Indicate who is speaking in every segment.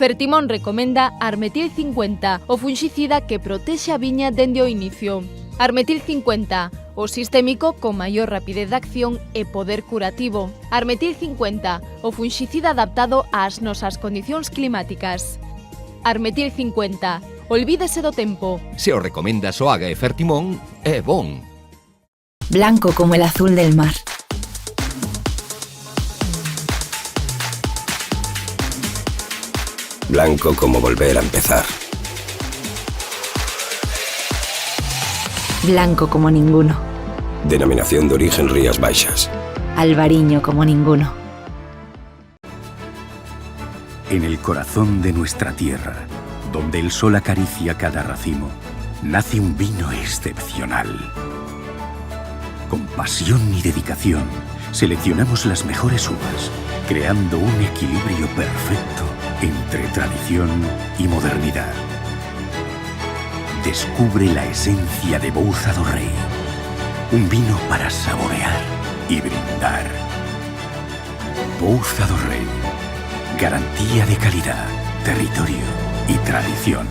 Speaker 1: Fertimón recomenda Armetil 50, o funxicida que protexe a viña dende o inicio. Armetil 50, o sistémico con maior rapidez de acción e poder curativo. Armetil 50, o funxicida adaptado ás nosas condicións climáticas. Armetil 50, olvídese do tempo.
Speaker 2: Se o recomendas o Haga e Fertimón, é bon.
Speaker 3: Blanco como el azul del mar.
Speaker 4: Blanco como volver a empezar.
Speaker 3: Blanco como ninguno.
Speaker 4: Denominación de origen Rías Baixas.
Speaker 3: Albariño como ninguno.
Speaker 5: En el corazón de nuestra tierra, donde el sol acaricia cada racimo, nace un vino excepcional. Con pasión y dedicación, seleccionamos las mejores uvas, creando un equilibrio perfecto entre tradición y modernidad. Descubre la esencia de Bouza do Rei. Un vino para saborear y brindar. Bouza do Rei. Garantía de calidad, territorio y tradición.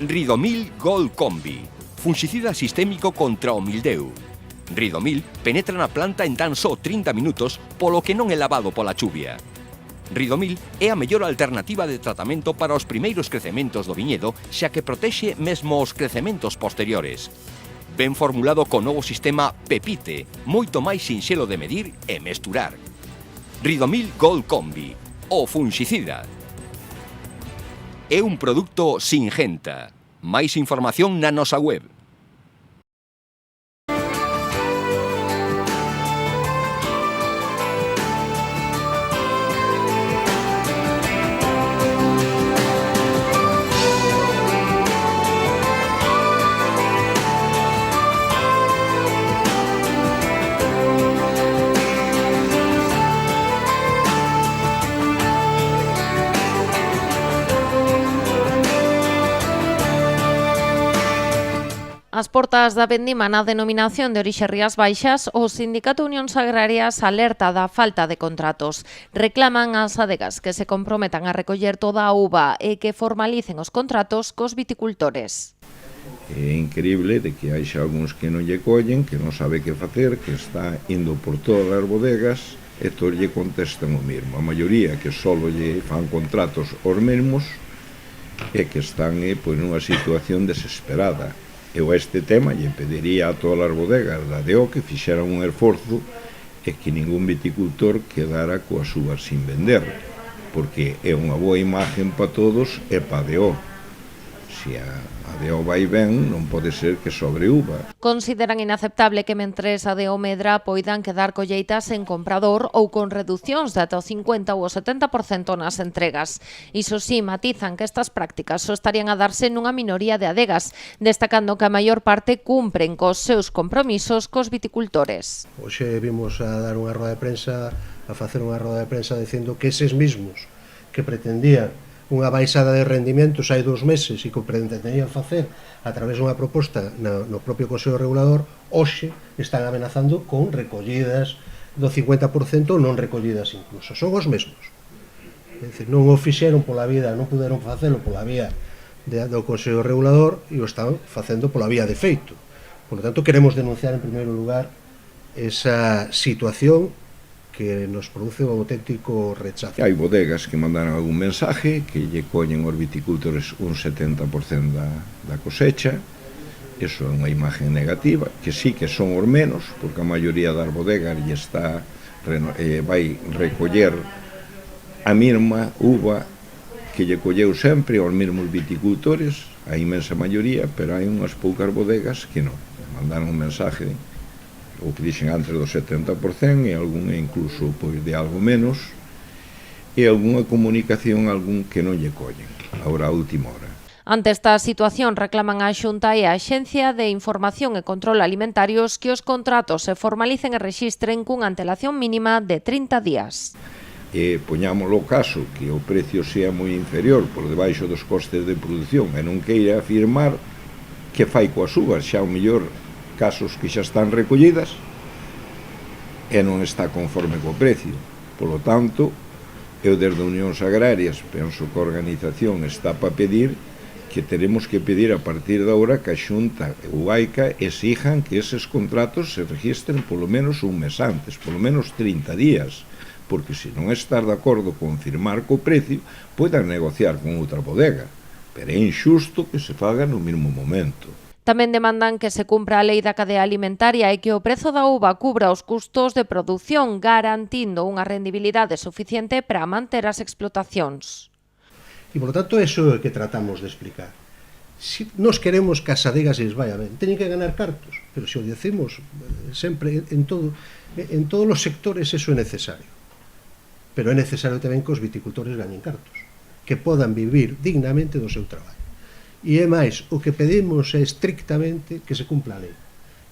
Speaker 2: Ridomil Gold Combi, funxicida sistémico contra o mildeu. Ridomil penetra na planta en tan só 30 minutos, polo que non é lavado pola chuvia. Ridomil é a mellor alternativa de tratamento para os primeiros crecementos do viñedo, xa que protexe mesmo os crecementos posteriores. Ben formulado co novo sistema Pepite, moito máis sinxelo de medir e mesturar. Ridomil Gold Combi, o funxicida. É un produto Singenta. Máis información na nosa web.
Speaker 6: Ás portas da vendima na denominación de orixe Rías Baixas, o Sindicato Unións Agrarias alerta da falta de contratos. Reclaman ás adegas que se comprometan a recoller toda a uva e que formalicen os contratos cos viticultores.
Speaker 7: É increíble de que haixa algúns que non lle collen, que non sabe que facer, que está indo por todas as bodegas e todos lle contestan o mesmo. A maioría que só lle fan contratos os mesmos e que están nunha situación desesperada. Eu a este tema lle pediría a todas as bodegas da DO que fixeran un esforzo e que ningún viticultor quedara coas uvas sin vender, porque é unha boa imagen para todos e para a DO. Se a DO vai ben, non pode ser que sobre uva.
Speaker 6: Consideran inaceptable que mentres a DO medra poidan quedar colleitas en comprador ou con reducións de ata o 50 ou o 70% nas entregas. Iso sí, matizan que estas prácticas só estarían a darse nunha minoría de adegas, destacando que a maior parte cumpren cos seus compromisos cos viticultores.
Speaker 8: Hoxe vimos a dar unha roda de prensa, a facer unha roda de prensa dicindo que eses mismos que pretendían unha baixada de rendimentos hai 2 meses e que o pretendían facer a través dunha proposta no propio Consello Regulador, hoxe están amenazando con recollidas do 50% ou non recollidas incluso. Son os mesmos. É dicir, non o fixeron pola vía, non puderon facelo pola vía do Consello Regulador e o están facendo pola vía de feito. Por lo tanto, queremos denunciar en primeiro lugar esa situación que nos produce un auténtico rechazo.
Speaker 7: Hai bodegas que mandaron algún mensaje que lle collen os viticultores un 70% da cosecha. Eso é unha imagen negativa, que sí que son os menos, porque a maioría das bodegas lle está vai recoller a mesma uva que lle colleu sempre aos mesmos viticultores, a inmensa maioría, pero hai unhas poucas bodegas que non. Mandaron un mensaje o que dixen antes do 70% e algún incluso pois de algo menos e algunha comunicación algún que non lle collen agora a última hora.
Speaker 6: Ante esta situación reclaman a Xunta e a Axencia de Información e Control Alimentarios que os contratos se formalicen e rexistren cunha antelación mínima de 30 días.
Speaker 7: Poñámoslo o caso que o precio sea moi inferior por debaixo dos costes de produción e non queira afirmar que fai coas uvas, xa o mellor casos que xa están recollidas e non está conforme co precio. Por lo tanto, Eu desde Unións Agrarias penso que a organización está para pedir que teremos que pedir a partir de ahora que a Xunta e o AICA exijan que eses contratos se registren polo menos un mes antes, polo menos 30 días, porque se non estar de acordo con firmar co precio, poden negociar con outra bodega, pero é injusto que se faga no mesmo momento.
Speaker 6: Tamén demandan que se cumpra a lei da cadea alimentaria e que o prezo da uva cubra os custos de produción, garantindo unha rendibilidade suficiente para manter as explotacións.
Speaker 8: E, por lo tanto, eso é o que tratamos de explicar. Si nos queremos que as adegas les vaya ben, teñen que ganar cartos, pero se o decimos sempre en todos os sectores eso é necesario. Pero é necesario tamén que os viticultores gañen cartos, que podan vivir dignamente do seu traballo. E é máis, o que pedimos é estrictamente que se cumpla a lei,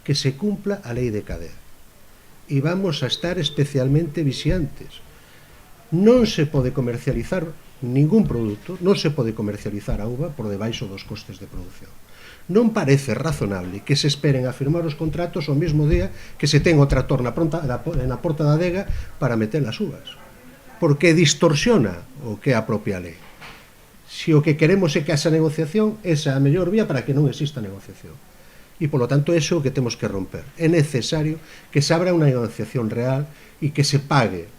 Speaker 8: que se cumpla a lei de cadea. E vamos a estar especialmente vixiantes. Non se pode comercializar ningún produto, non se pode comercializar a uva por debaixo dos costes de produción. Non parece razonable que se esperen a firmar os contratos o mesmo día que se ten o tractor na porta da adega para meter as uvas, porque distorsiona o que é a propia lei. Se o que queremos é que esa negociación, esa é a mellor vía para que non exista negociación. E, polo tanto, eso é o que temos que romper. É necesario que se abra unha negociación real e que se pague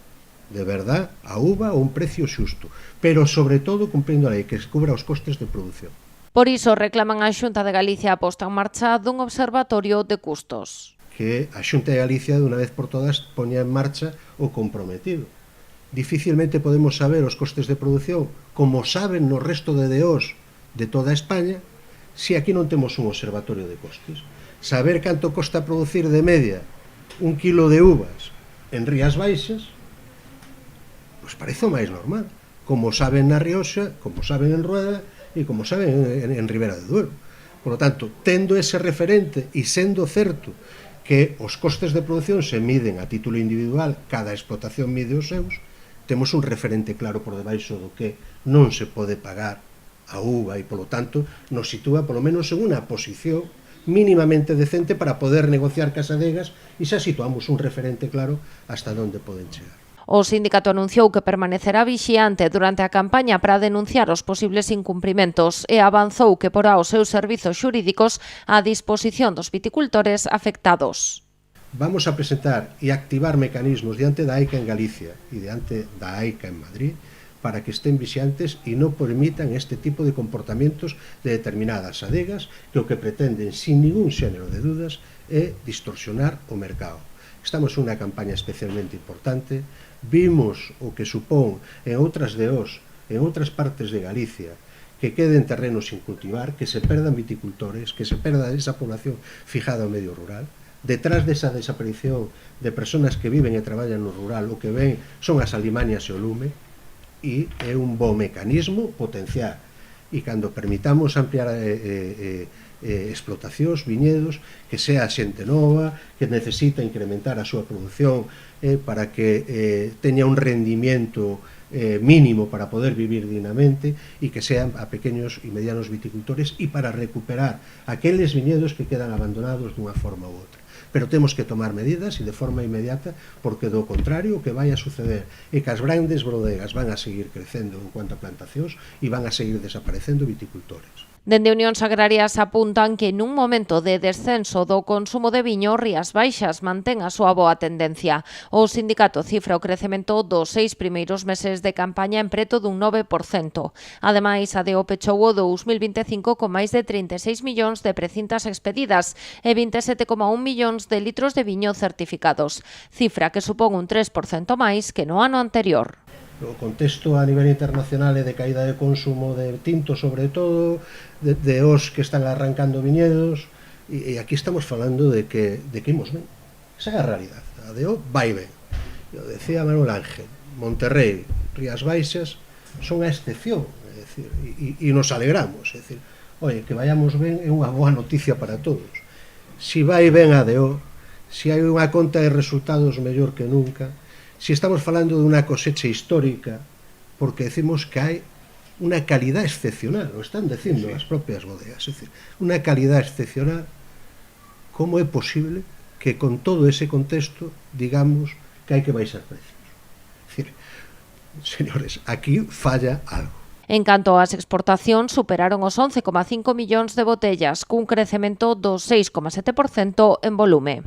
Speaker 8: de verdad a uva a un precio xusto, pero sobre todo cumprindo a lei que se cubra os costes de produción.
Speaker 6: Por iso reclaman a Xunta de Galicia a posta en marcha dun observatorio de custos.
Speaker 8: Que a Xunta de Galicia de unha vez por todas poña en marcha o comprometido. Dificilmente podemos saber os costes de produción como saben no resto de DOs de toda España se aquí non temos un observatorio de costes. Saber canto costa producir de media un kilo de uvas en Rías Baixas pois parece o máis normal, como saben na Rioxa, como saben en Rueda e como saben en Ribera de Duero. Por lo tanto, tendo ese referente e sendo certo que os costes de produción se miden a título individual, cada explotación mide os seus, temos un referente claro por debaixo do que non se pode pagar a uva e, polo tanto, nos sitúa polo menos en unha posición mínimamente decente para poder negociar cas adegas e xa situamos un referente claro hasta onde poden chegar.
Speaker 6: O sindicato anunciou que permanecerá vixiante durante a campaña para denunciar os posibles incumprimentos e avanzou que porá os seus servizos xurídicos á disposición dos viticultores afectados.
Speaker 8: Vamos a presentar e activar mecanismos diante da AICA en Galicia e diante da AICA en Madrid para que estén vixiantes e non permitan este tipo de comportamentos de determinadas adegas que o que pretenden, sin ningún xénero de dudas, é distorsionar o mercado. Estamos en unha campaña especialmente importante. Vimos o que supón en outras DOs, en outras partes de Galicia, que queden terrenos sin cultivar, que se perdan viticultores, que se perda esa población fijada ao medio rural. Detrás desa desaparición de persoas que viven e traballan no rural, o que ven son as alimañas e o lume, e é un bo mecanismo potenciar. E cando permitamos ampliar explotacións, viñedos, que sea xente nova, que necesita incrementar a súa produción para que teña un rendimiento mínimo para poder vivir dignamente e que sean a pequeños e medianos viticultores e para recuperar aqueles viñedos que quedan abandonados dunha forma ou outra. Pero temos que tomar medidas e de forma inmediata, porque do contrario o que vai a suceder é que as grandes bodegas van a seguir crecendo en cuanto a plantacións e van a seguir desaparecendo viticultores.
Speaker 6: Dende Unións Agrarias apuntan que nun momento de descenso do consumo de viño, Rías Baixas mantén a súa boa tendencia. O sindicato cifra o crecemento dos 6 primeiros meses de campaña en preto dun 9%. Ademais, a DO pechou o 2025 con máis de 36 millóns de precintas expedidas e 27,1 millóns de litros de viño certificados, cifra que supón un 3% máis que no ano anterior.
Speaker 8: O contexto a nivel internacional é de caída de consumo de tinto, sobre todo, de os que están arrancando viñedos, e aquí estamos falando de que imos ben. Esa é a realidade. A DO vai ben. Eu decía Manuel Ángel, Monterrey, Rías Baixas son a excepción, é dicir, e nos alegramos, é dicir, oye, que vayamos ben é unha boa noticia para todos. Si vai ben a DO, si hai unha conta de resultados mellor que nunca, si estamos falando de unha cosecha histórica, porque decimos que hai unha calidad excepcional, o están dicindo as propias bodegas, é dicir, unha calidad excepcional, como é posible que con todo ese contexto digamos que hai que baixar precios? É dicir, señores, aquí falla algo.
Speaker 6: En canto ás exportacións, superaron os 11,5 millóns de botellas, cun crecemento do 6,7% en volume.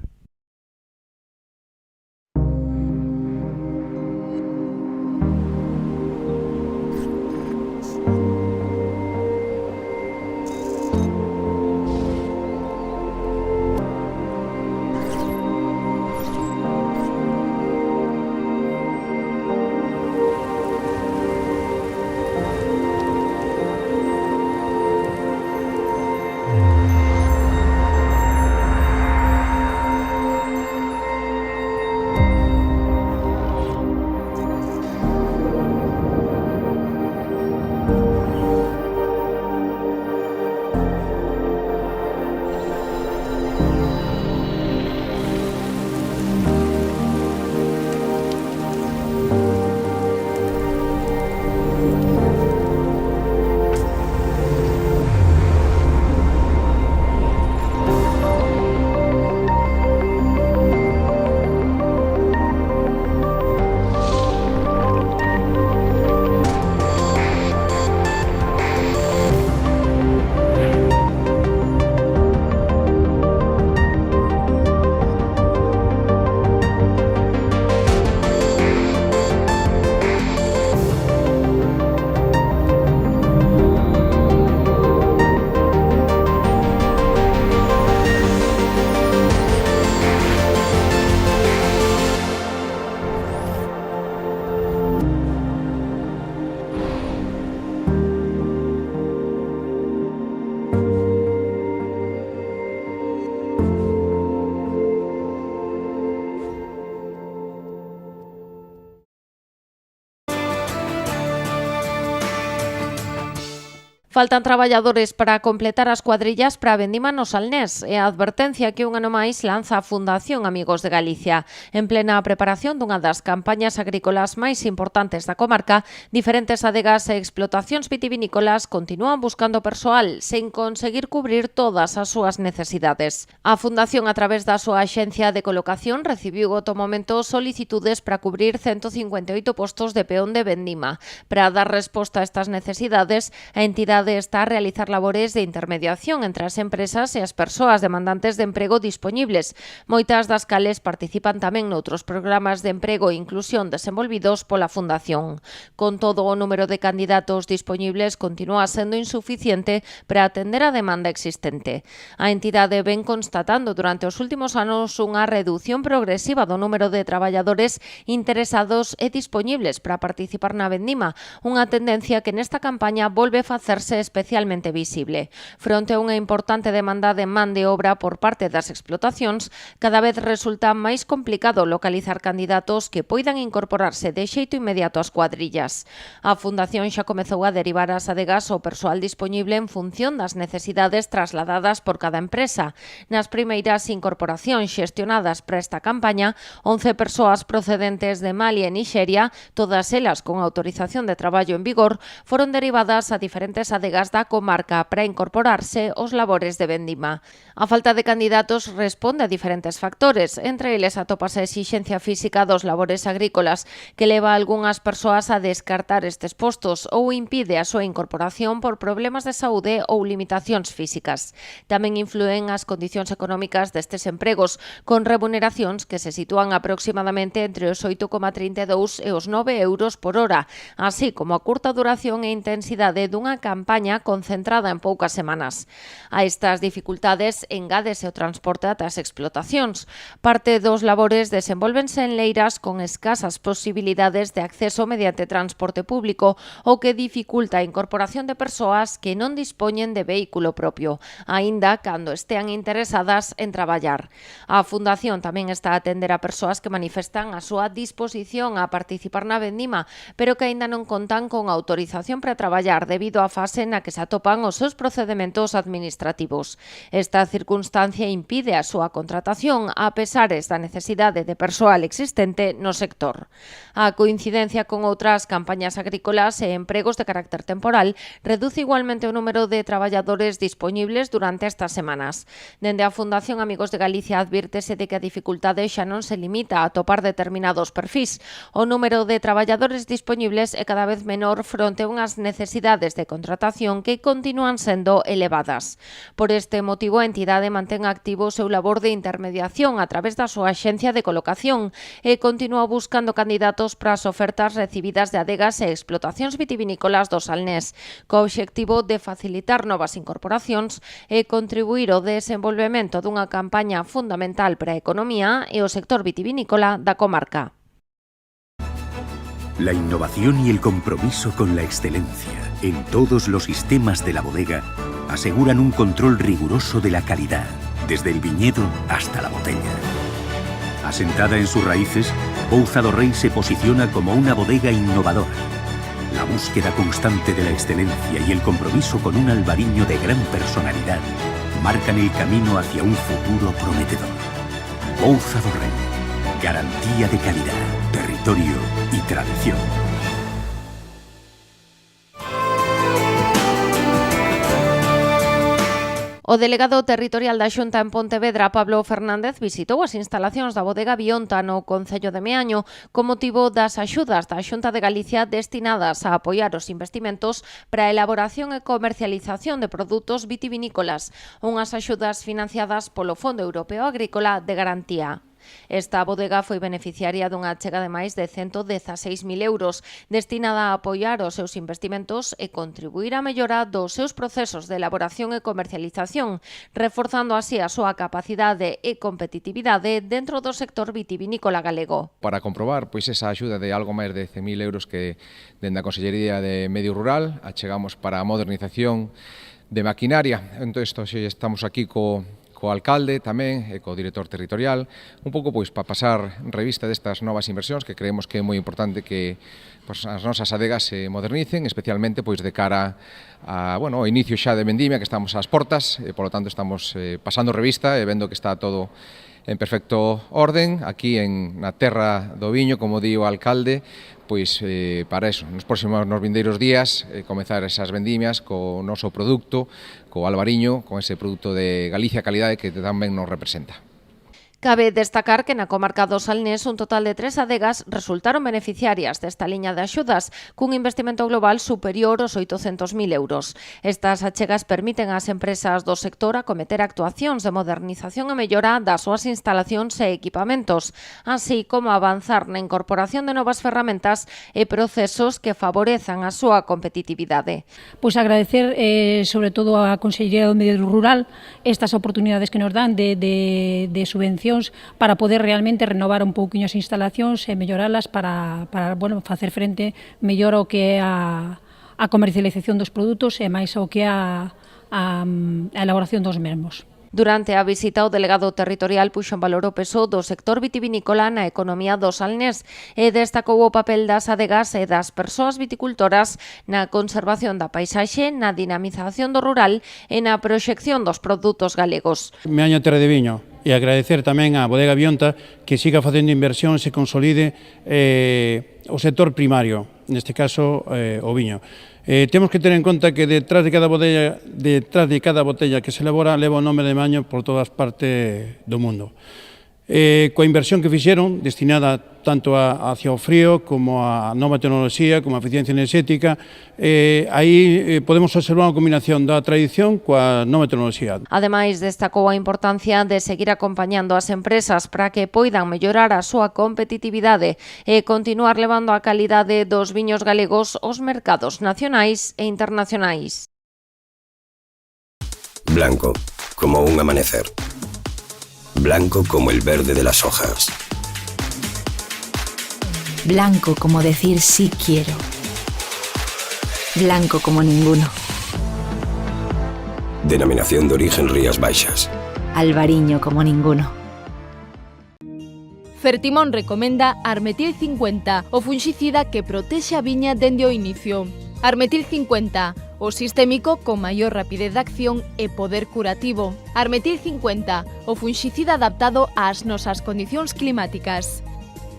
Speaker 6: Faltan traballadores para completar as cuadrillas para a vendima no Salnés e a advertencia que un ano máis lanza a Fundación Amigos de Galicia. En plena preparación dunha das campañas agrícolas máis importantes da comarca, diferentes adegas e explotacións vitivinícolas continúan buscando persoal sen conseguir cubrir todas as súas necesidades. A Fundación, a través da súa axencia de colocación, recibiu ata o momento solicitudes para cubrir 158 postos de peón de vendima. Para dar resposta a estas necesidades, a entidade está a realizar labores de intermediación entre as empresas e as persoas demandantes de emprego dispoñibles, moitas das cales participan tamén noutros programas de emprego e inclusión desenvolvidos pola Fundación. Con todo, o número de candidatos dispoñibles continúa sendo insuficiente para atender a demanda existente. A entidade ven constatando durante os últimos anos unha reducción progresiva do número de traballadores interesados e dispoñibles para participar na vendima, unha tendencia que nesta campaña volve a facerse especialmente visible. Fronte a unha importante demanda de man de obra por parte das explotacións, cada vez resulta máis complicado localizar candidatos que poidan incorporarse de xeito inmediato ás cuadrillas. A Fundación xa comezou a derivar as adegas o persoal dispoñible en función das necesidades trasladadas por cada empresa. Nas primeiras incorporacións xestionadas para esta campaña, 11 persoas procedentes de Mali e Nixeria, todas elas con autorización de traballo en vigor, foron derivadas a diferentes adegas da comarca para incorporarse aos labores de vendima. A falta de candidatos responde a diferentes factores, entre eles atópase a exixencia física dos labores agrícolas, que leva a algunhas persoas a descartar estes postos ou impide a súa incorporación por problemas de saúde ou limitacións físicas. Tamén influen as condicións económicas destes empregos, con remuneracións que se sitúan aproximadamente entre os 8,32 e os 9 euros por hora, así como a curta duración e intensidade dunha campaña concentrada en poucas semanas. A estas dificultades engádese o transporte ata as explotacións. Parte dos labores desenvólvense en leiras con escasas posibilidades de acceso mediante transporte público, o que dificulta a incorporación de persoas que non dispoñen de vehículo propio, aínda cando estean interesadas en traballar. A Fundación tamén está a atender a persoas que manifestan a súa disposición a participar na vendima, pero que aínda non contan con autorización para traballar debido á fase fase na que se atopan os seus procedementos administrativos. Esta circunstancia impide a súa contratación a pesares da necesidade de persoal existente no sector. A coincidencia con outras campañas agrícolas e empregos de carácter temporal reduce igualmente o número de traballadores dispoñibles durante estas semanas. Dende a Fundación Amigos de Galicia advírtese de que a dificultade xa non se limita a atopar determinados perfís. O número de traballadores dispoñibles é cada vez menor fronte a unhas necesidades de contratación que continúan sendo elevadas. Por este motivo, a entidade mantén activo o seu labor de intermediación a través da súa axencia de colocación e continúa buscando candidatos para as ofertas recibidas de adegas e explotacións vitivinícolas do Salnés, co obxectivo de facilitar novas incorporacións e contribuir ao desenvolvemento dunha campaña fundamental para a economía e o sector vitivinícola da comarca.
Speaker 5: La innovación y el compromiso con la excelencia en todos los sistemas de la bodega aseguran un control riguroso de la calidad, desde el viñedo hasta la botella. Asentada en sus raíces, Pouza do Rei se posiciona como una bodega innovadora. La búsqueda constante de la excelencia y el compromiso con un albariño de gran personalidad marcan el camino hacia un futuro prometedor. Pouza do Rei, garantía de calidad, territorio y tradición.
Speaker 6: O delegado territorial da Xunta en Pontevedra, Pablo Fernández, visitou as instalacións da bodega Bionta no concello de Meaño con motivo das axudas da Xunta de Galicia destinadas a apoiar os investimentos para a elaboración e comercialización de produtos vitivinícolas, unhas axudas financiadas polo Fondo Europeo Agrícola de Garantía. Esta bodega foi beneficiaria dunha achega de máis de 116.000 euros destinada a apoiar os seus investimentos e contribuir á mellora dos seus procesos de elaboración e comercialización, reforzando así a súa capacidade e competitividade dentro do sector vitivinícola galego.
Speaker 9: Para comprobar pois esa axuda de algo máis de 100.000 euros que dende a Consellería de Medio Rural achegamos para a modernización de maquinaria. Entón, estamos aquí co alcalde tamén e co director territorial, un pouco pois para pasar revista destas novas inversións que creemos que é moi importante que pois, as nosas adegas se modernicen, especialmente pois de cara a, bueno, ao inicio xa de vendimia que estamos ás portas e polo tanto estamos pasando revista e vendo que está todo en perfecto orden, aquí na terra do viño, como di o alcalde, pois para eso, nos vindeiros días, comezar esas vendimias co noso produto, co albariño, con ese produto de Galicia calidade que tamén nos representa.
Speaker 6: Cabe destacar que na comarca do Salnés un total de 3 adegas resultaron beneficiarias desta liña de axudas cun investimento global superior aos 800.000 euros. Estas achegas permiten ás empresas do sector acometer actuacións de modernización e mellora das súas instalacións e equipamentos, así como avanzar na incorporación de novas ferramentas e procesos que favorezan a súa competitividade.
Speaker 10: Pois agradecer sobre todo á Consellería do Medio Rural estas oportunidades que nos dan de subvención para poder realmente renovar un pouquiño as instalacións e melloralas para bueno, facer frente mellor ao que é a comercialización dos produtos e máis ao que é a elaboración dos mesmos.
Speaker 6: Durante a visita, o delegado territorial puxo en valor o peso do sector vitivinícola na economía do Salnés e destacou o papel das adegas e das persoas viticultoras na conservación da paisaxe, na dinamización do rural e na proxección dos produtos galegos.
Speaker 11: Meaño terra de viño e agradecer tamén á bodega Bionta que siga facendo inversión e se consolide o sector primario, neste caso o viño. Temos que ter en conta que detrás de cada botella que se elabora leva o nome de Meaño por todas partes do mundo. Coa inversión que fixeron, destinada tanto hacia o frío como a nova tecnoloxía, como a eficiencia enerxética, aí podemos observar unha combinación da tradición coa nova tecnoloxía.
Speaker 6: Ademais, destacou a importancia de seguir acompañando as empresas para que poidan mellorar a súa competitividade e continuar levando a calidade dos viños galegos aos mercados nacionais e internacionais.
Speaker 4: Blanco, como un amanecer. Blanco como el verde de las hojas.
Speaker 3: Blanco como decir sí quiero. Blanco como ninguno.
Speaker 4: Denominación de origen Rías Baixas.
Speaker 3: Albariño como ninguno.
Speaker 1: Fertimón recomenda Armetil 50, o funxicida que protexe a viña dende o inicio. Armetil 50, o sistémico con maior rapidez de acción e poder curativo. Armetil 50, o funxicida adaptado ás nosas condicións climáticas.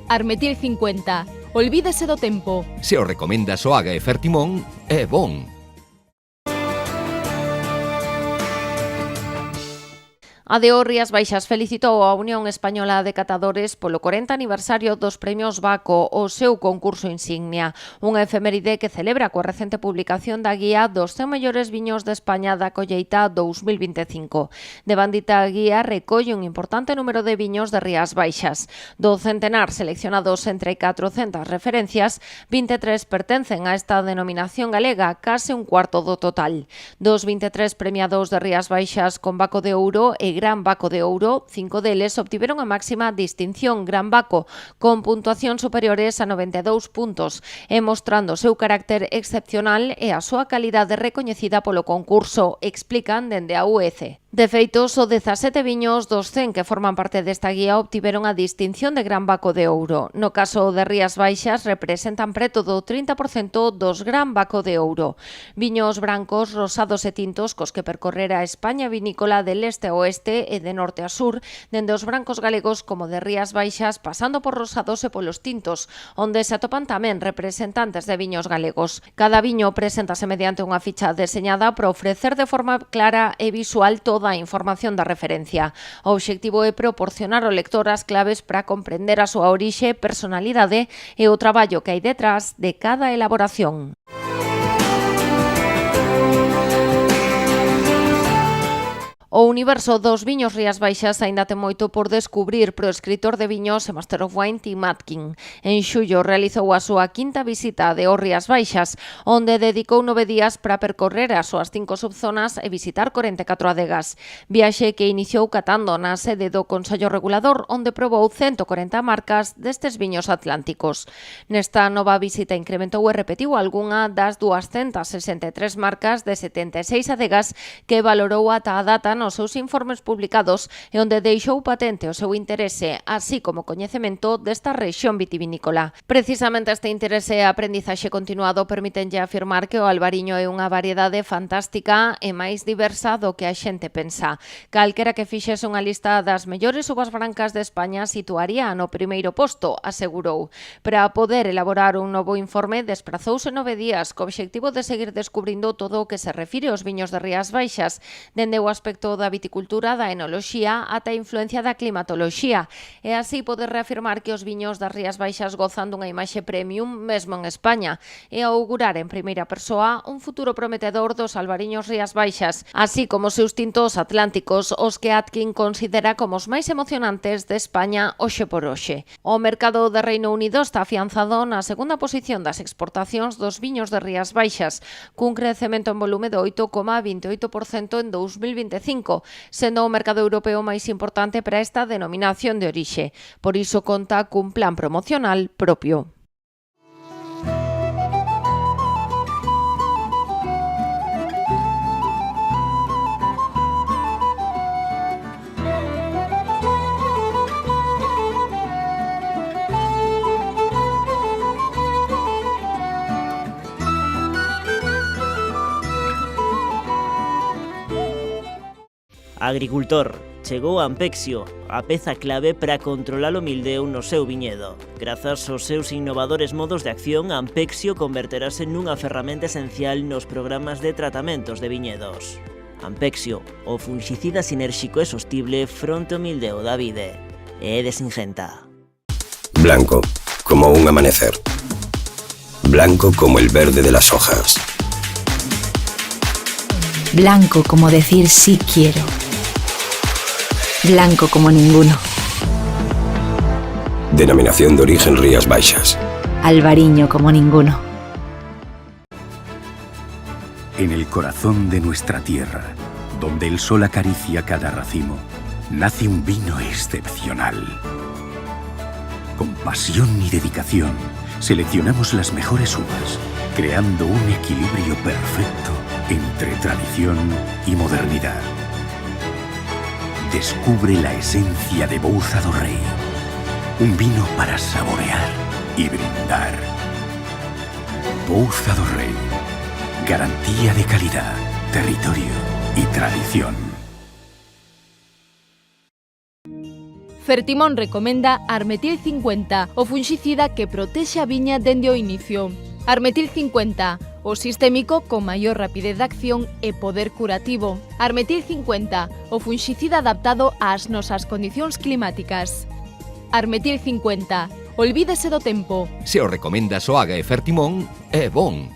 Speaker 1: Armetil 50, olvídese do tempo.
Speaker 2: Se o recomendas o Haga e Fertimón, é bon.
Speaker 6: A DO Rías Baixas felicitou a Unión Española de Catadores polo 40 aniversario dos Premios Baco, o seu concurso insignia, unha efeméride que celebra coa recente publicación da guía dos 100 mellores viños de España da colleita 2025. De bandita guía recolle un importante número de viños de Rías Baixas. Do centenar seleccionados entre 400 referencias, 23 pertencen a esta denominación galega, case un cuarto do total. Dos 23 premiados de Rías Baixas con Baco de Ouro e Gran Baco de Ouro, 5 deles obtiveron a máxima distinción Gran Baco, con puntuación superiores a 92 puntos, e mostrando o seu carácter excepcional e a súa calidade recoñecida polo concurso, explican dende a UEC. De feito, só 17 viños dos 100 que forman parte desta guía obtiveron a distinción de Gran Baco de Ouro. No caso de Rías Baixas, representan preto do 30% dos Gran Baco de Ouro. Viños brancos, rosados e tintos cos que percorrer a España vinícola de leste a oeste e de norte a sur, dende os brancos galegos como de Rías Baixas, pasando por rosados e polos tintos, onde se atopan tamén representantes de viños galegos. Cada viño preséntase mediante unha ficha deseñada para ofrecer de forma clara e visual toda a información da referencia. O obxectivo é proporcionar ao lector as claves para comprender a súa orixe, personalidade e o traballo que hai detrás de cada elaboración. O universo dos viños Rías Baixas aínda ten moito por descubrir para o escritor de viños e Master of Wine Tim Atkin. En xullo realizou a súa quinta visita de DO Rías Baixas, onde dedicou 9 días para percorrer as súas 5 subzonas e visitar 44 adegas. Viaxe que iniciou catando na sede do Consello Regulador, onde probou 140 marcas destes viños atlánticos. Nesta nova visita incrementou e repetiu algunha das 263 marcas de 76 adegas que valorou ata a data nos seus informes publicados e onde deixou patente o seu interese, así como coñecemento desta rexión vitivinícola. Precisamente este interese e aprendizaxe continuado permitenlle afirmar que o albariño é unha variedade fantástica e máis diversa do que a xente pensa. Calquera que fixese unha lista das mellores uvas brancas de España situaría no primeiro posto, asegurou. Para poder elaborar un novo informe, desprazouse 9 días co obxectivo de seguir descubrindo todo o que se refire aos viños de Rías Baixas, dende o aspecto da viticultura, da enoloxía, ata a influencia da climatoloxía, e así poder reafirmar que os viños das Rías Baixas gozan dunha imaxe premium mesmo en España, e augurar en primeira persoa un futuro prometedor dos albariños Rías Baixas, así como os seus tintos atlánticos, os que Atkin considera como os máis emocionantes de España hoxe por hoxe. O mercado de Reino Unido está afianzado na segunda posición das exportacións dos viños de Rías Baixas, cun crecemento en volume de 8,28% en 2025, sendo o mercado europeo máis importante para esta denominación de orixe. Por iso conta cun plan promocional propio.
Speaker 12: Agricultor, chegou Ampexio, a peza clave para controlar o mildeu no seu viñedo. Grazas aos seus innovadores modos de acción, Ampexio converterase nunha ferramenta esencial nos programas de tratamentos de viñedos. Ampexio, o funxicida sinérxico e sostible fronte ao mildeu da vide. É de Singenta.
Speaker 4: Blanco, como un amanecer. Blanco como el verde de las hojas.
Speaker 3: Blanco como decir sí quiero. Blanco como ninguno.
Speaker 4: Denominación de origen Rías Baixas.
Speaker 3: Albariño como ninguno.
Speaker 5: En el corazón de nuestra tierra, donde el sol acaricia cada racimo, nace un vino excepcional. Con pasión y dedicación, seleccionamos las mejores uvas, creando un equilibrio perfecto entre tradición y modernidad. Descubre la esencia de Bouza do Rei, un vino para saborear y brindar. Bouza do Rei, Garantía de calidad, territorio y tradición.
Speaker 1: Fertimón recomenda Armetil 50, o funxicida que protexe a viña dende o inicio. Armetil 50, o sistémico con maior rapidez de acción e poder curativo. Armetil 50, o funxicida adaptado ás nosas condicións climáticas. Armetil 50, olvídese do tempo.
Speaker 2: Se o recomendas o Aga e Fertimón, é bon.